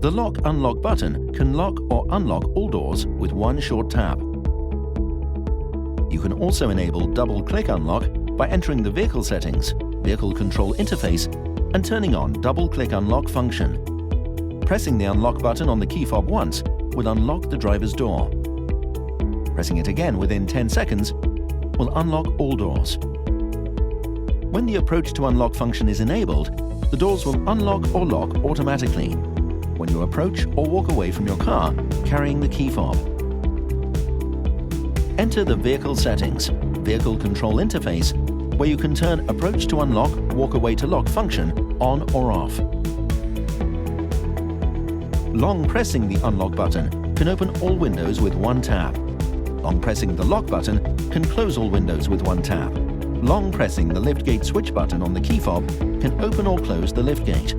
The lock-unlock button can lock or unlock all doors with one short tap. You can also enable double-click unlock by entering the vehicle settings, vehicle control interface, and turning on double-click unlock function. Pressing the unlock button on the key fob once will unlock the driver's door. Pressing it again within 10 seconds will unlock all doors. When the approach to unlock function is enabled, the doors will unlock or lock automatically when you approach or walk away from your car carrying the key fob. Enter the vehicle settings, vehicle control interface, where you can turn approach to unlock, walk away to lock function on or off. Long pressing the unlock button can open all windows with one tap. Long pressing the lock button can close all windows with one tap. Long pressing the liftgate switch button on the key fob can open or close the liftgate.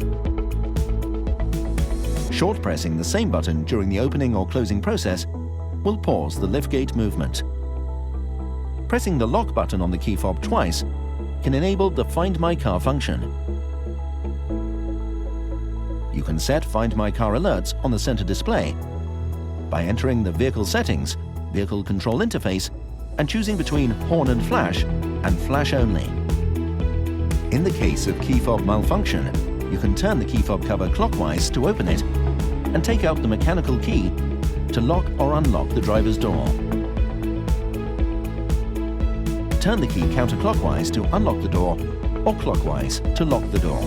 Short pressing the same button during the opening or closing process will pause the liftgate movement. Pressing the lock button on the key fob twice can enable the Find My Car function. You can set Find My Car alerts on the center display by entering the vehicle settings, vehicle control interface, and choosing between horn and flash only. In the case of key fob malfunction, you can turn the key fob cover clockwise to open it and take out the mechanical key to lock or unlock the driver's door. Turn the key counterclockwise to unlock the door or clockwise to lock the door.